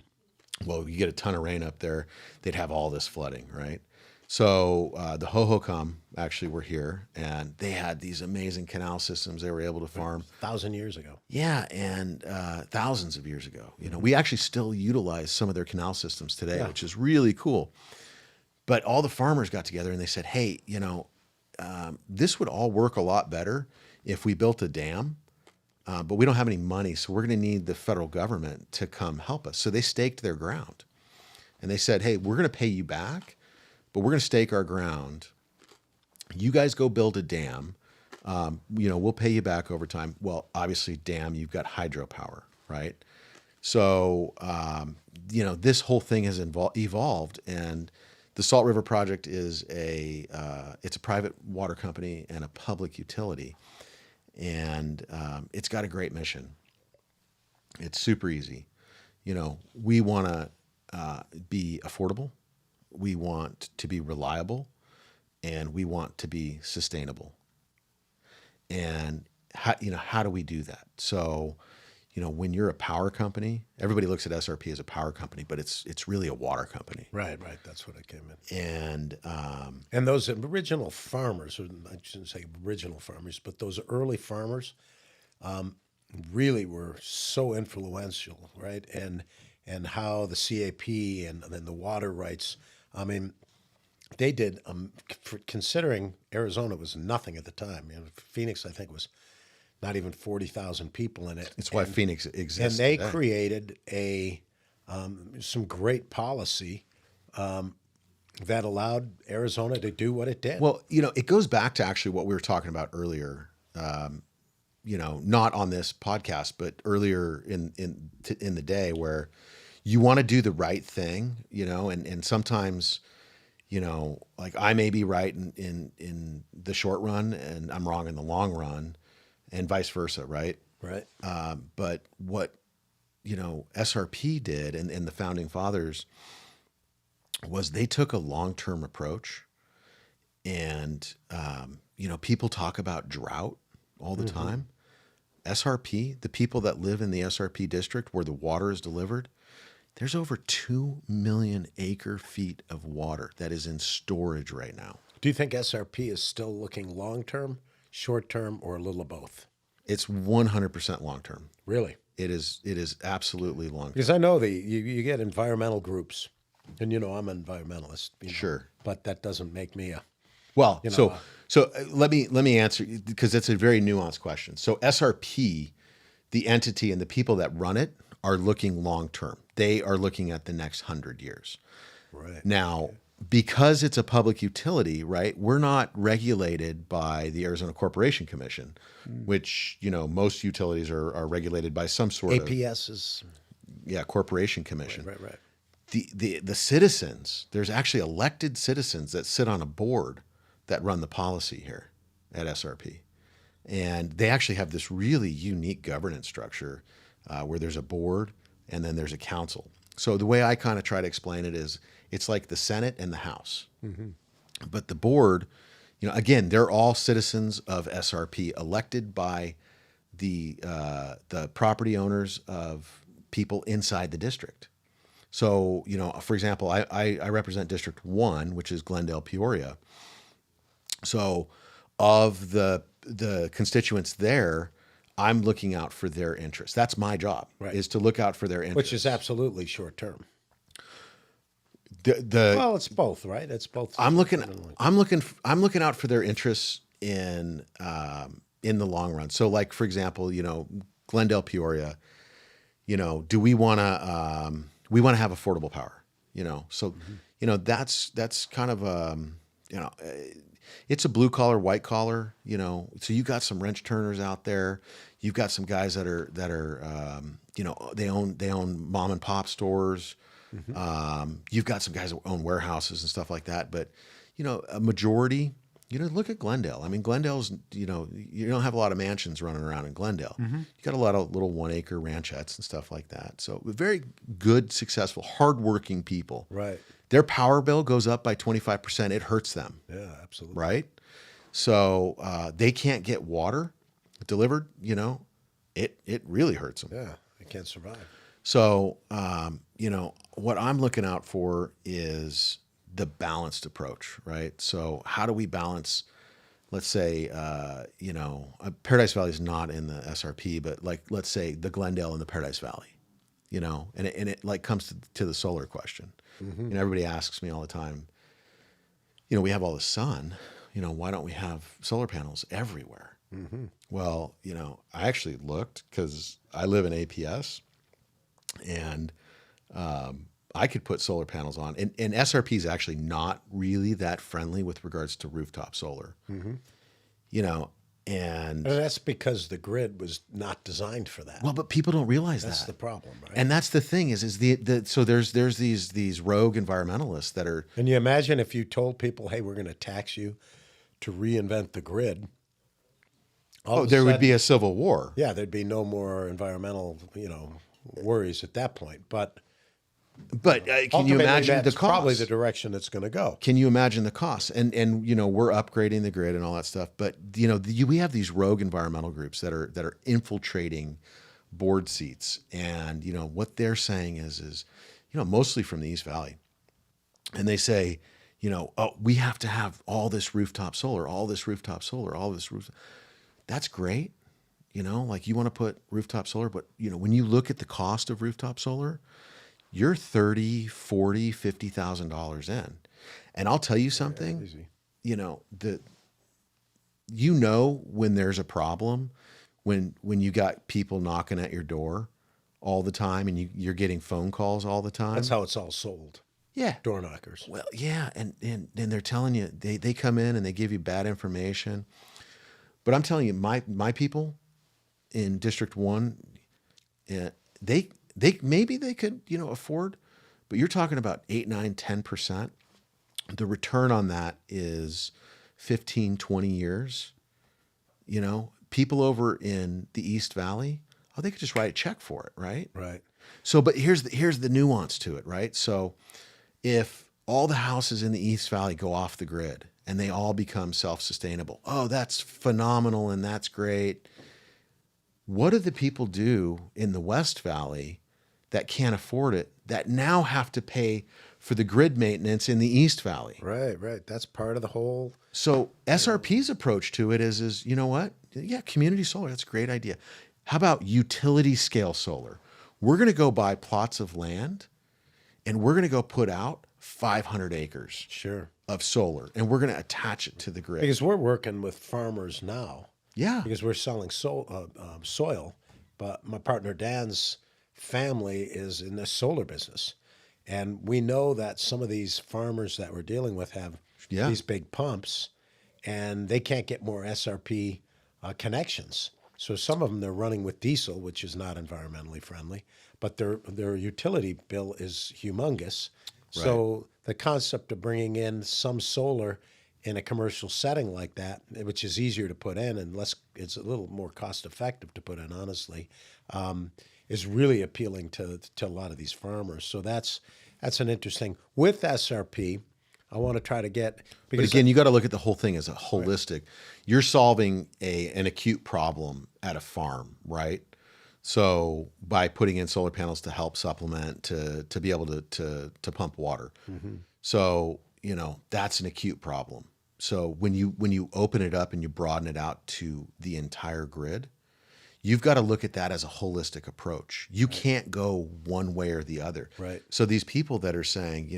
Well, you get a ton of rain up there, they'd have all this flooding, right? So the Hohokam actually were here, and they had these amazing canal systems they were able to farm. 1,000 years ago. Yeah, and thousands of years ago. We actually still utilize some of their canal systems today, which is really cool. But all the farmers got together and they said, hey, this would all work a lot better if we built a dam, but we don't have any money, so we're going to need the federal government to come help us. So they staked their ground. And they said, hey, we're going to pay you back, but we're going to stake our ground. You guys go build a dam. We'll pay you back over time. Well, obviously, dam, you've got hydropower, right? So, this whole thing has evolved, and The Salt River Project is it's a private water company and a public utility, and it's got a great mission. It's super easy. We want to be affordable, we want to be reliable, and we want to be sustainable. And how do we do that? So, when you're a power company, everybody looks at SRP as a power company, but it's really a water company. Right. That's what it came in. And Those original farmers, or I shouldn't say original farmers, but those early farmers really were so influential, right? And how the CAP and then the water rights. I mean, they did. Considering Arizona was nothing at the time. Phoenix, I think, was not even 40,000 people in it. it's why Phoenix And exists they today. created some great policy that allowed Arizona to do what it did. Well, it goes back to actually what we were talking about earlier. Not on this podcast, but earlier in the day, where you want to do the right thing, and sometimes, like I may be right in the short run and I'm wrong in the long run, and vice versa, right? Right. But what SRP did, and the founding fathers, was they took a long-term approach. And people talk about drought all the time. SRP, the people that live in the SRP district where the water is delivered, there's over 2 million acre feet of water that is in storage right now. Do you think SRP is still looking long term, short term, or a little of both? It's 100% long-term. Really? It is absolutely long-term. Because I know you get environmental groups, and I'm an environmentalist. Sure. But that doesn't make me a. Well, You know, so let me answer, because it's a very nuanced question. So SRP, the entity and the people that run it, are looking long term. They are looking at the next 100 years. Right. Now, because it's a public utility, right? We're not regulated by the Arizona Corporation Commission, which most utilities are regulated by some sort of APS is corporation commission. right. The citizens, there's actually elected citizens that sit on a board that run the policy here at SRP. And they actually have this really unique governance structure where there's a board and then there's a council. So the way I kind of try to explain it is it's like the Senate and the House. But the board, again, they're all citizens of SRP elected by the property owners of people inside the district. So, for example, I represent District 1, which is Glendale, Peoria. So of the constituents there, I'm looking out for their interests. That's my job, Right. is to look out for their interests. Which is absolutely short term. The Well, it's both, right? It's both. I'm looking out for their interests in the long run. So, like, for example, Glendale, Peoria, do we want to have affordable power? So that's kind of it's a blue collar, white collar, so you got some wrench turners out there. You've got some guys that are they own mom and pop stores. You've got some guys that own warehouses and stuff like that. But, a majority, look at Glendale. I mean, Glendale's, you don't have a lot of mansions running around in Glendale. You got a lot of little 1 acre ranchettes and stuff like that. So very good, successful, hardworking people. Right. Their power bill goes up by 25%. It hurts them. Yeah, absolutely. Right. So they can't get water delivered, it really hurts them. Yeah, they can't survive. So, what I'm looking out for is the balanced approach, right? So how do we balance, let's say, Paradise Valley is not in the SRP, but like, let's say the Glendale and the Paradise Valley, and it like comes to the solar question. And everybody asks me all the time, we have all the sun, why don't we have solar panels everywhere? Well, I actually looked because I live in APS. And I could put solar panels on. And SRP is actually not really that friendly with regards to rooftop solar. And And that's because the grid was not designed for that. well, but people don't realize That's that. the problem, right? And that's the thing is the so there's these rogue environmentalists that are And you imagine if you told people, hey, we're going to tax you to reinvent the grid, all of a there would be sudden, a civil war. yeah, there'd be no more environmental, worries at that point. But But can you ultimately, imagine the that's probably cost? the direction it's going to go. Can you imagine the costs? And we're upgrading the grid and all that stuff. But we have these rogue environmental groups that are infiltrating board seats, and what they're saying is mostly from the East Valley, and they say, oh, we have to have all this rooftop solar, all this rooftop solar, all this roof. That's great, like you want to put rooftop solar, but when you look at the cost of rooftop solar, you're $30, $40, $50,000 in. And I'll tell you something, Easy. the when there's a problem, when you got people knocking at your door all the time and you're getting phone calls all the time. That's how it's all sold. Yeah. Door knockers. Well, yeah, and they're telling you they come in and they give you bad information. But I'm telling you, my people in District 1, they maybe they could afford, but you're talking about 8, 9, 10%. The return on that is 15, 20 years. People over in the East Valley, oh, they could just write a check for it, right? Right. So, but here's the nuance to it, right? So, if all the houses in the East Valley go off the grid and they all become self-sustainable, oh, that's phenomenal and that's great. What do the people do in the West Valley that can't afford it, that now have to pay for the grid maintenance in the East Valley? Right. That's part of the whole. So SRP's approach to it is you know what? Yeah, community solar, that's a great idea. How about utility scale solar? We're going to go buy plots of land and we're going to go put out 500 acres Sure. of solar and we're going to attach it to the grid. Because we're working with farmers now. Yeah. Because we're selling soil, but my partner Dan's family is in the solar business. And we know that some of these farmers that we're dealing with have Yeah. these big pumps and they can't get more SRP connections. So some of them they're running with diesel, which is not environmentally friendly, but their utility bill is humongous. So the concept of bringing in some solar in a commercial setting like that, which is easier to put in and it's a little more cost effective to put in, honestly, is really appealing to a lot of these farmers. So that's an interesting. With SRP, I want to try to get But again, you got to look at the whole thing as a holistic. You're solving an acute problem at a farm, right? So by putting in solar panels to help supplement, to be able to pump water. Mm-hmm. So, that's an acute problem. So when you open it up and you broaden it out to the entire grid, you've got to look at that as a holistic approach. You can't go one way or the other. Right. So these people that are saying,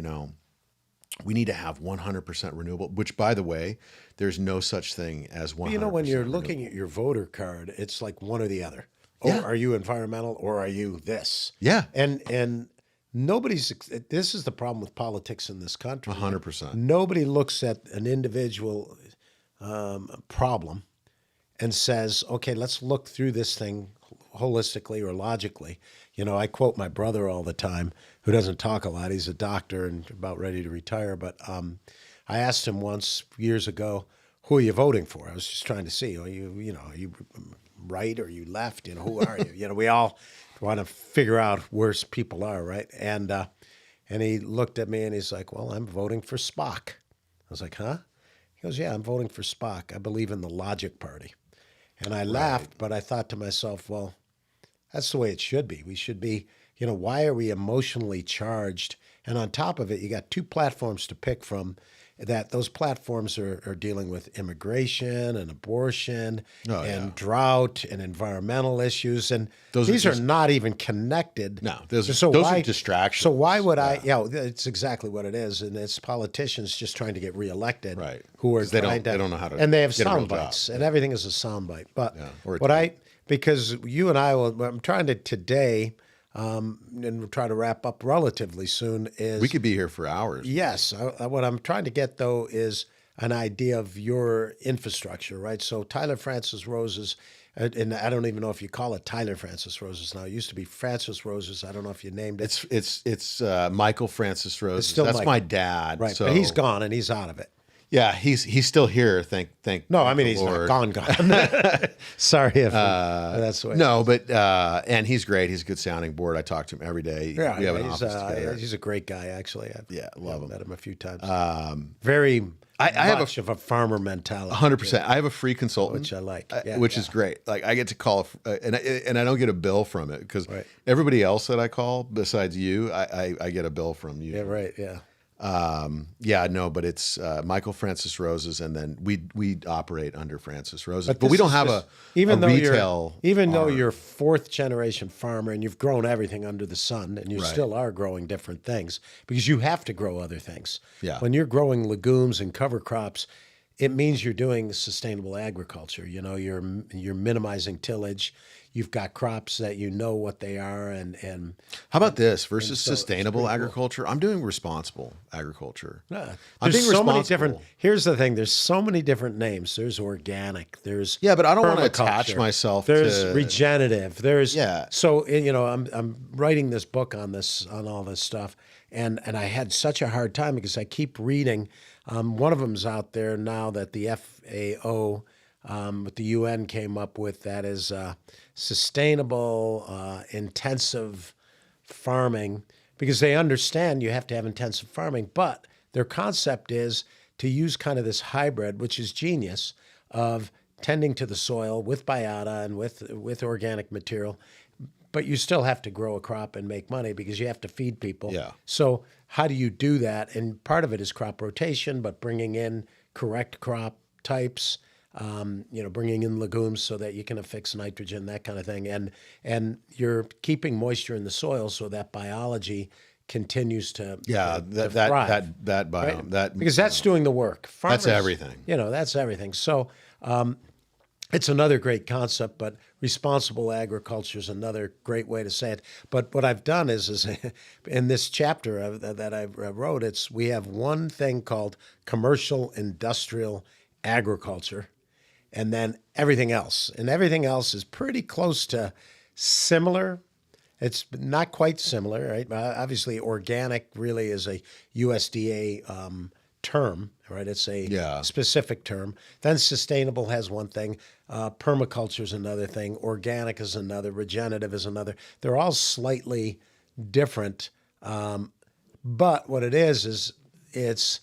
we need to have 100% renewable, which, by the way, there's no such thing as 100%. when you're renewable. looking at your voter card, it's like one or the other. Or Yeah. are you environmental or are you this? Yeah. And nobody's. This is the problem with politics in this country. 100%. Nobody looks at an individual problem and says, okay, let's look through this thing holistically or logically. I quote my brother all the time, who doesn't talk a lot. He's a doctor and about ready to retire. But I asked him once years ago, who are you voting for? I was just trying to see, are you right or are you left? Who are you? We all want to figure out where people are, right? And he looked at me and he's like, well, I'm voting for Spock. I was like, huh? He goes, yeah, I'm voting for Spock. I believe in the logic party. And I laughed, but I thought to myself, well, that's the way it should be. We should be, why are we emotionally charged? And on top of it, you got two platforms to pick from. That those platforms are dealing with immigration and abortion and drought and environmental issues. And these are not even connected. No, those are distractions. So why would I? Yeah, it's exactly what it is. And it's politicians just trying to get reelected, Right. who are they don't know how to and they have get a real sound bites, and everything is a sound bite. But or a because you and I I'm trying to today, and we'll try to wrap up relatively soon, is We could be here for hours. yes. What I'm trying to get, though, is an idea of your infrastructure, right? So Tyler Francis Roses, and I don't even know if you call it Tyler Francis Roses now. It used to be Francis Roses. I don't know if you named it. It's Michael Francis Roses. still That's Michael. my dad. Right, So but he's gone and he's out of it. yeah, he's still here. No, I thank mean the he's Lord. not gone. Sorry if that's the way. No, but and he's great. He's a good sounding board. I talk to him every day. Yeah, we have an he's, office together. he's a great guy, actually. Love him. Met him a few times. Very I have much of a farmer mentality. 100%. I have a free consultant, Which I like. which is great. Like I get to call, and I don't get a bill from it because Right. everybody else that I call besides you, I get a bill from you. Yeah, right, yeah. No, but it's Michael Francis Roses, and then we operate under Francis Roses, but this we don't is have just- a retail. though you're fourth generation farmer and you've grown everything under the sun, and you still are growing different things because you have to grow other things. Yeah. When you're growing legumes and cover crops, it means you're doing sustainable agriculture. You know, you're minimizing tillage. You've got crops that you know what they are, and How about this versus so it's sustainable pretty cool. agriculture? I'm doing responsible agriculture. Yeah. I'm There's being so many responsible. different. Here's the thing. There's so many different names. There's organic. There's Yeah, but I don't want to attach permaculture, myself There's to regenerative. There's Yeah. So I'm writing this book on all this stuff, and I had such a hard time because I keep reading. One of them's out there now that the FAO with the UN came up with, that is sustainable intensive farming, because they understand you have to have intensive farming, but their concept is to use kind of this hybrid, which is genius, of tending to the soil with biota and with organic material, but you still have to grow a crop and make money because you have to feed people. Yeah. So how do you do that? And part of it is crop rotation, but bringing in correct crop types, bringing in legumes so that you can affix nitrogen, that kind of thing. And you're keeping moisture in the soil so that biology continues to that thrive, that biome right? that Because that's doing the work. Farmers, That's everything. That's everything. So it's another great concept, but responsible agriculture is another great way to say it. But what I've done is in this chapter that I wrote, we have one thing called commercial industrial agriculture, and then everything else. And everything else is pretty close to similar. It's not quite similar, right? Obviously, organic really is a USDA term, right? It's a specific term. Then sustainable has one thing. Permaculture is another thing. Organic is another. Regenerative is another. They're all slightly different. But what it is it's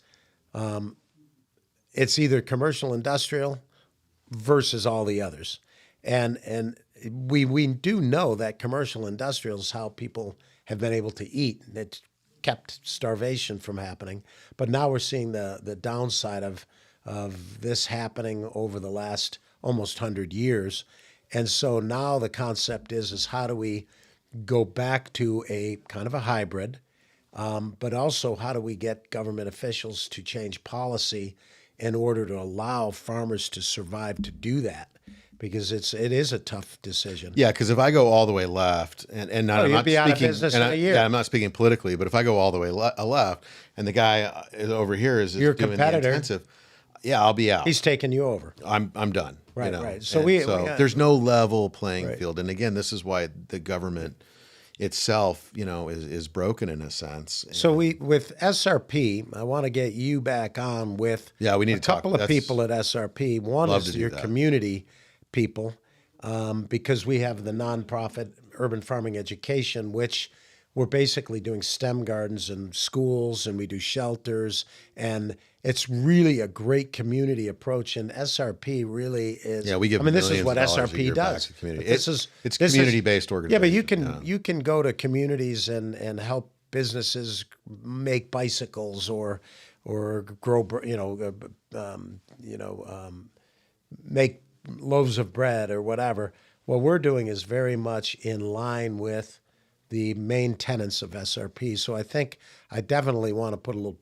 either commercial industrial versus all the others. And we do know that commercial industrial is how people have been able to eat. It kept starvation from happening. But now we're seeing the downside of this happening over the last almost 100 years. And so now the concept is how do we go back to a kind of a hybrid, but also how do we get government officials to change policy in order to allow farmers to survive to do that, because it is a tough decision. Yeah, because if I go all the way left, and I'm you'd not be out of speaking, business and in a year. I'm not speaking politically, but if I go all the way left, and the guy is over here is Your doing competitor. the intensive, I'll be out. He's taking you over. I'm done. Right, right. So there's no level playing field, and again, this is why the government itself, is broken in a sense. So with SRP, I want to get you back on with we need a to talk. couple of people at SRP. One Love is to do your that. community people, because we have the nonprofit Urban Farming Education, which we're basically doing STEM gardens in schools, and we do shelters, and it's really a great community approach. And SRP really is. We give. this is millions what of dollars a SRP year back does. to the community. But It's this is- community-based Yeah, organization. but you can go to communities and help businesses make bicycles or grow, make loaves of bread or whatever. What we're doing is very much in line with the main tenets of SRP. So I think I definitely want to put a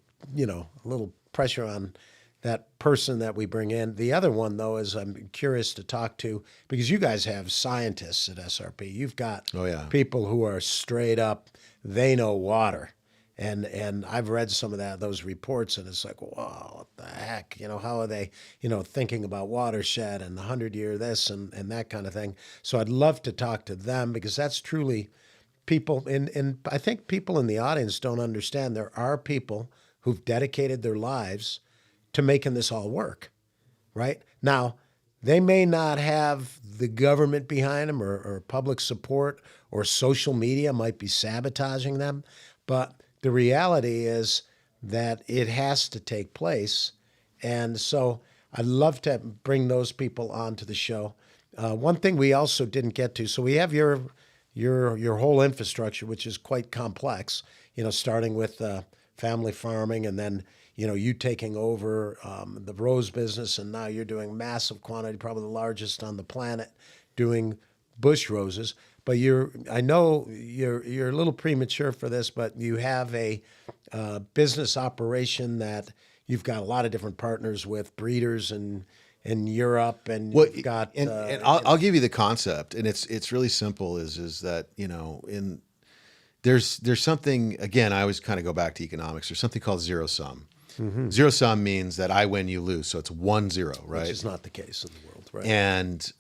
little pressure on that person that we bring in. The other one, though, is I'm curious to talk to, because you guys have scientists at SRP. You've got people who are straight up, they know water. And I've read some of those reports, and it's like, wow, what the heck? How are they, thinking about watershed and the 100-year this and that kind of thing. So I'd love to talk to them, because that's truly people, and I think people in the audience don't understand there are people who've dedicated their lives to making this all work, right? Now, they may not have the government behind them, or public support, or social media might be sabotaging them, but the reality is that it has to take place. And so I'd love to bring those people onto the show. One thing we also didn't get to, so we have your whole infrastructure, which is quite complex. Starting with family farming, and then you taking over the rose business, and now you're doing massive quantity, probably the largest on the planet, doing bush roses. But I know you're a little premature for this, but you have a business operation that you've got a lot of different partners with, breeders in Europe, and Well, you've got and I'll give you the concept, and it's really simple. Is that in there's something, again, I always kind of go back to economics. There's something called zero sum. Zero sum means that I win, you lose, so it's 1-0, right? which is not the case in the world, right? And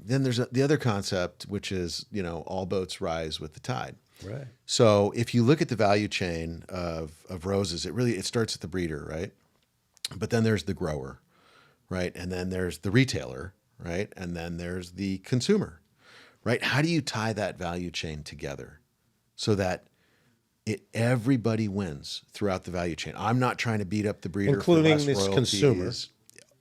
then there's the other concept, which is all boats rise with the tide. Right. So if you look at the value chain of roses, it starts at the breeder, right? But then there's the grower, right? And then there's the retailer, right? And then there's the consumer, right? How do you tie that value chain together so that everybody wins throughout the value chain? I'm not trying to beat up the breeder, Including for less this royalties. consumer.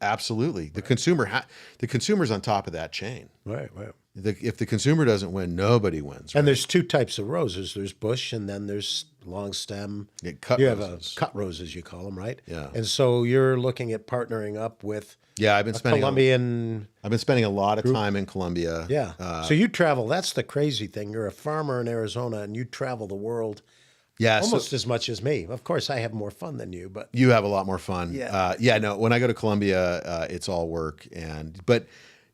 Absolutely, the consumer. The consumer's on top of that chain. Right. If the consumer doesn't win, nobody wins. Right? And there's two types of roses. There's bush, and then there's long stem. Yeah, cut you roses. have cut roses, you call them, right? Yeah. And so you're looking at partnering up with Yeah, I've been spending Colombian. I've been spending a lot of time in Colombia. Yeah. So you travel. That's the crazy thing. You're a farmer in Arizona, and you travel the world Yeah, almost as much as me. Of course, I have more fun than you, but you have a lot more fun. Yeah. No. When I go to Colombia, it's all work, but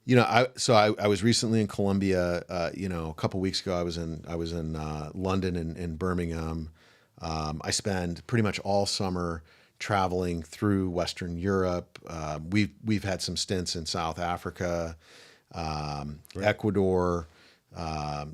I was recently in Colombia. A couple weeks ago, I was in London and Birmingham. I spend pretty much all summer traveling through Western Europe. We've had some stints in South Africa, Ecuador.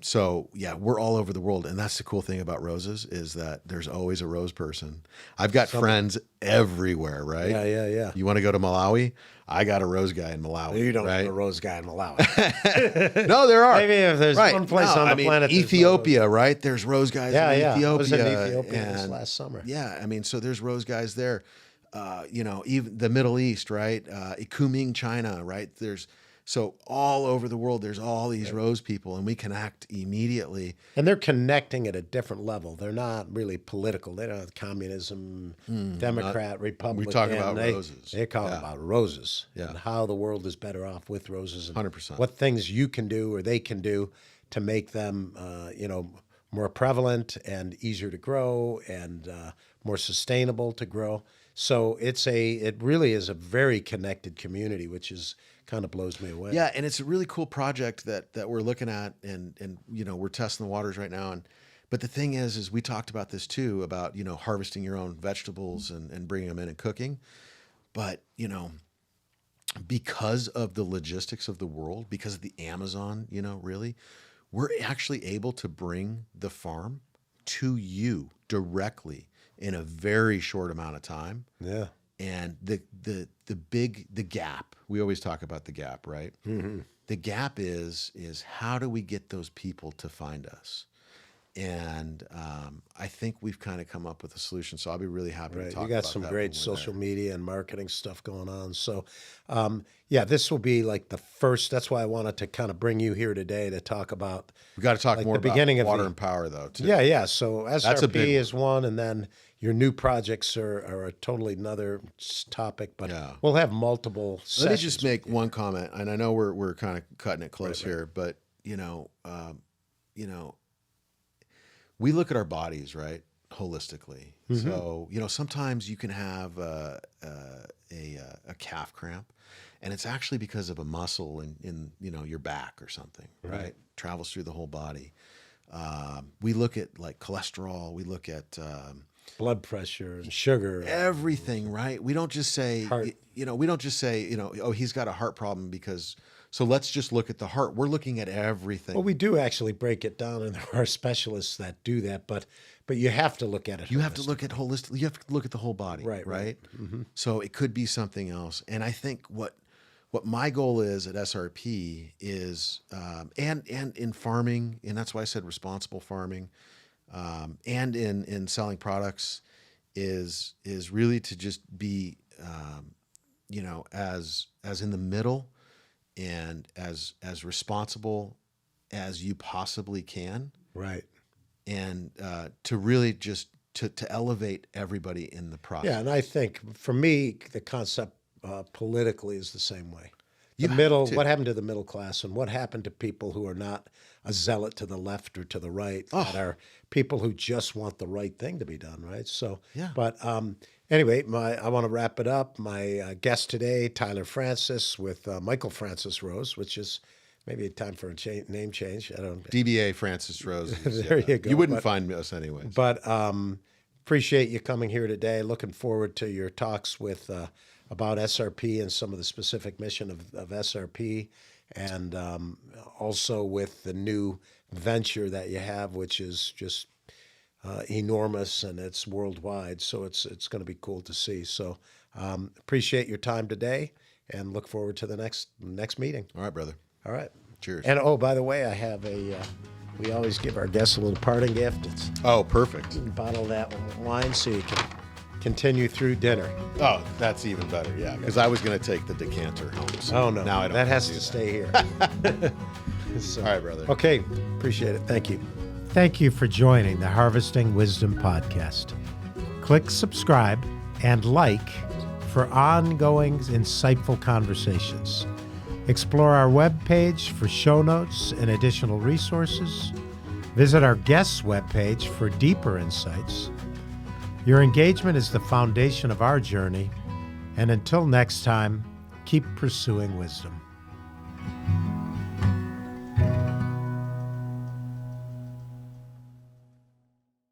So yeah, we're all over the world, and that's the cool thing about roses is that there's always a rose person. I've got friends everywhere, right? Yeah. You want to go to Malawi? I got a rose guy in Malawi. You don't right? have a rose guy in Malawi. No, there are. Maybe if there's one place on the planet. there's no Ethiopia, right? There's rose guys in Ethiopia. I was in Ethiopia this last summer. Yeah, so there's rose guys there. Even the Middle East, right? Kunming, China, right? So all over the world, there's all these rose people, and we connect immediately. And they're connecting at a different level. They're not really political. They don't have communism, Democrat, Republican. We talk about roses. They talk about roses Yeah. and how the world is better off with roses. And 100%. what things you can do or they can do to make them, more prevalent and easier to grow and more sustainable to grow. So it really is a very connected community, which is kind of blows me away. Yeah, and it's a really cool project that we're looking at, and we're testing the waters right now. But the thing is we talked about this too, about harvesting your own vegetables and bringing them in and cooking. But because of the logistics of the world, because of the Amazon, really, we're actually able to bring the farm to you directly in a very short amount of time. Yeah. And the gap, we always talk about the gap, right? Mm-hmm. The gap is how do we get those people to find us? And I think we've kind of come up with a solution. So I'll be really happy to talk about that. You got some when great we're social there. media and marketing stuff going on. So, this will be like the first. That's why I wanted to kind of bring you here today to talk about. We got to talk like more the about beginning of water the- and power, though. Too. Yeah. So That's a big SRP one. is one, and then your new projects are a totally another topic. But Yeah. we'll have multiple. Let me sessions just make one comment, and I know we're kind of cutting it close here, but we look at our bodies, right, holistically. Mm-hmm. So sometimes you can have a calf cramp, and it's actually because of a muscle in your back or something, right? Travels through the whole body. We look at like cholesterol. We look at blood pressure and sugar. everything, right? We don't just say, Heart. we don't just say, oh, he's got a heart problem because, so let's just look at the heart. We're looking at everything. Well, we do actually break it down, and there are specialists that do that, but you have to look at it. You have to look at holistic. You have to look at the whole body, Right. right? So it could be something else. And I think what my goal is at SRP is, and in farming, and that's why I said responsible farming, and in selling products, is really to just be, as in the middle, and as responsible as you possibly can. Right. And to really just to elevate everybody in the process. Yeah, and I think for me, the concept politically is the same way. You have Middle, to. what happened to the middle class, and what happened to people who are not a zealot to the left or to the right, that are people who just want the right thing to be done, right? So, Yeah. But anyway, I want to wrap it up. My guest today, Tyler Francis with Michael Francis Rose, which is maybe time for a name change. I don't. DBA Francis Rose. There you go. You wouldn't find us anyways. But appreciate you coming here today. Looking forward to your talks with about SRP and some of the specific mission of SRP, and also with the new venture that you have, which is just enormous and it's worldwide. So it's going to be cool to see. So appreciate your time today, and look forward to the next meeting. All right, brother. All right. Cheers. And oh, by the way, I have we always give our guests a little parting gift. It's Perfect. a bottle of that wine so you can continue through dinner. Oh, that's even better. Yeah, because I was going to take the decanter home. So Oh, no. now I don't. That have has do to that. stay here. So- All right, brother. Okay. Appreciate it. Thank you. Thank you for joining the Harvesting Wisdom podcast. Click subscribe and like for ongoing insightful conversations. Explore our webpage for show notes and additional resources. Visit our guests' webpage for deeper insights. Your engagement is the foundation of our journey, and until next time, keep pursuing wisdom.